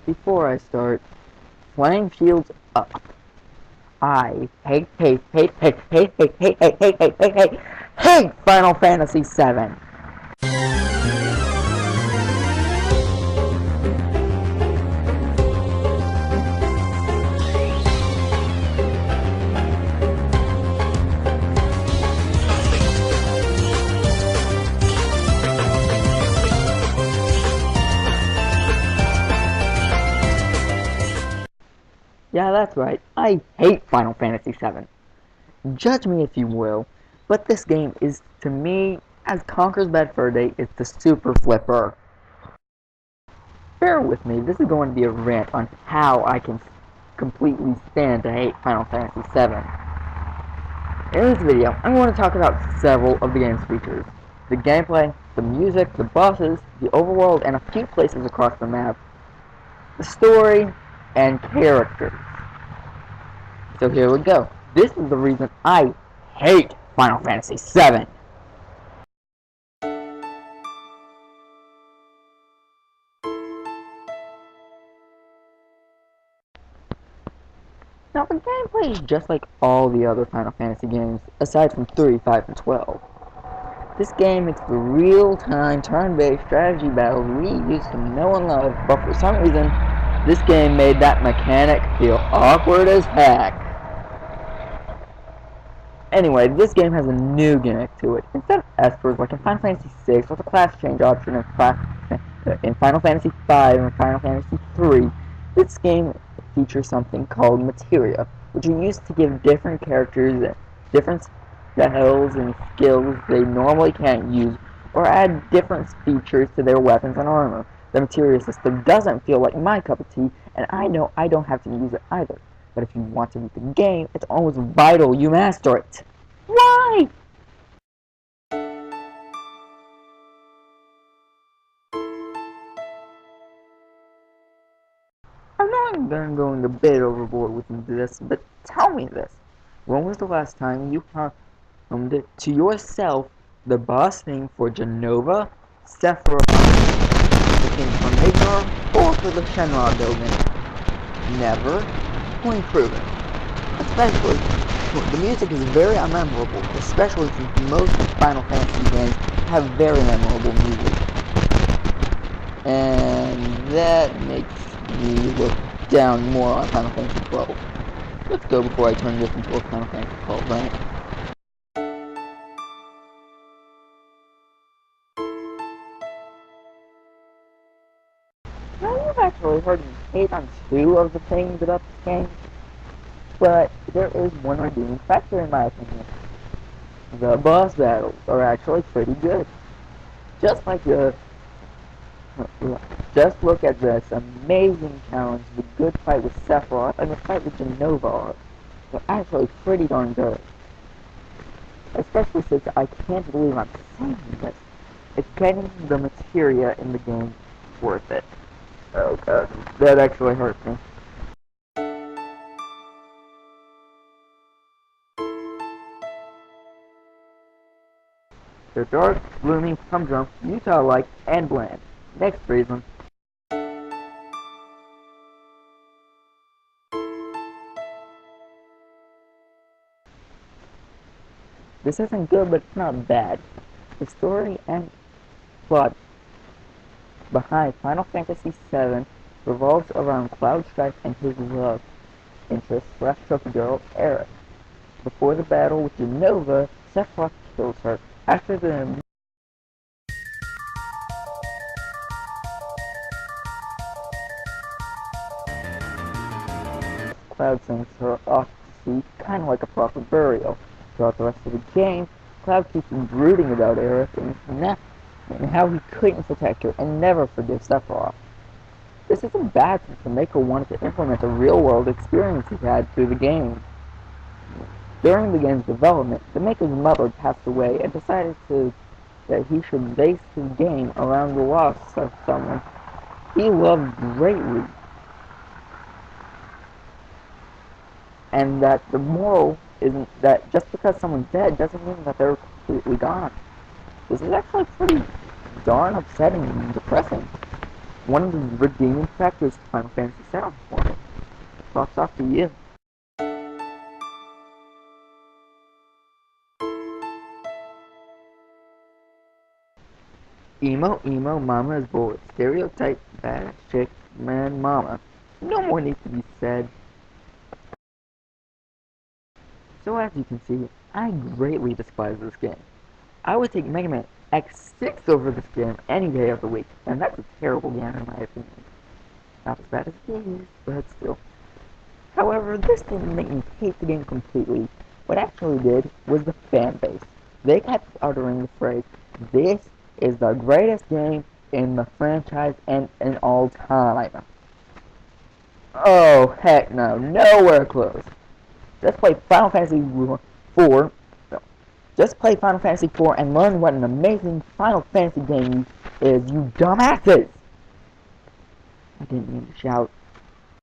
Before I start, flame shields up. I hate Final Fantasy VII. Yeah, that's right. I hate Final Fantasy VII. Judge me if you will, but this game is, to me, as Conker's Bad Fur Day is the Super Flipper. Bear with me, this is going to be a rant on how I can completely stand to hate Final Fantasy VII. In this video, I'm going to talk about several of the game's features. The gameplay, the music, the bosses, the overworld, and a few places across the map. The story, and characters. So here we go. This is the reason I hate Final Fantasy VII. Now the gameplay is just like all the other Final Fantasy games, aside from 3, 5, and 12. This game makes the real-time turn-based strategy battles we used to know and love, but for some reason, this game made that mechanic feel awkward as heck. Anyway, this game has a new gimmick to it. Instead of espers like in Final Fantasy VI with a class change option in Final Fantasy V and Final Fantasy III, this game features something called materia, which are used to give different characters different spells and skills they normally can't use, or add different features to their weapons and armor. The materia system doesn't feel like my cup of tea, and I know I don't have to use it either. But if you want to beat the game, it's almost vital you master it. Why? I'm not going a bit overboard with this, but tell me this. When was the last time you hummed it to yourself the boss theme for Genova, Sephiroth, the King from Ignor, or for the Shenron building? Never? Point proven. Especially, the music is very unmemorable, especially since most Final Fantasy games have very memorable music. And that makes me look down more on Final Fantasy 12. Let's go before I turn this into a Final Fantasy 12 rant. Now you've actually heard me hate on 2 of the things about this game, but there is one redeeming factor in my opinion. The boss battles are actually pretty good. Just look at this amazing challenge, the good fight with Sephiroth and the fight with Genova are. They're actually pretty darn good. Especially since I can't believe I'm saying this. It's getting the materia in the game worth it. Oh god, that actually hurts me. They're dark, gloomy, humdrum, Utah-like, and bland. Next reason. This isn't good, but it's not bad. The story and plot behind Final Fantasy VII revolves around Cloud Strife and his love interest / trophy girl, Aerith. Before the battle with Genova, Sephiroth kills her. After the Cloud sends her off to sea, kind of like a proper burial. Throughout the rest of the game, Cloud keeps brooding about Aerith and how he couldn't protect her and never forgive Sephiroth. This isn't bad since the maker wanted to implement a real-world experience he had through the game. During the game's development, the maker's mother passed away and decided that he should base his game around the loss of someone he loved greatly. And that the moral isn't that just because someone's dead doesn't mean that they're completely gone. This is actually pretty darn upsetting and depressing. one of the redeeming factors to Final Fantasy VII for me. Props off to you. Emo, mama is bored. Stereotype, badass chick, man, mama. No more needs to be said. So as you can see, I greatly despise this game. I would take Mega Man X6 over this game any day of the week, and that's a terrible game in my opinion. Not as bad as it is, but still. However, this didn't make me hate the game completely. What actually did was the fan base. They kept uttering the phrase, "This is the greatest game in the franchise and in all time." Oh, heck no, nowhere close. Just play Final Fantasy 4. No, just play Final Fantasy 4 and learn what an amazing Final Fantasy game is, you dumbasses! I didn't mean to shout.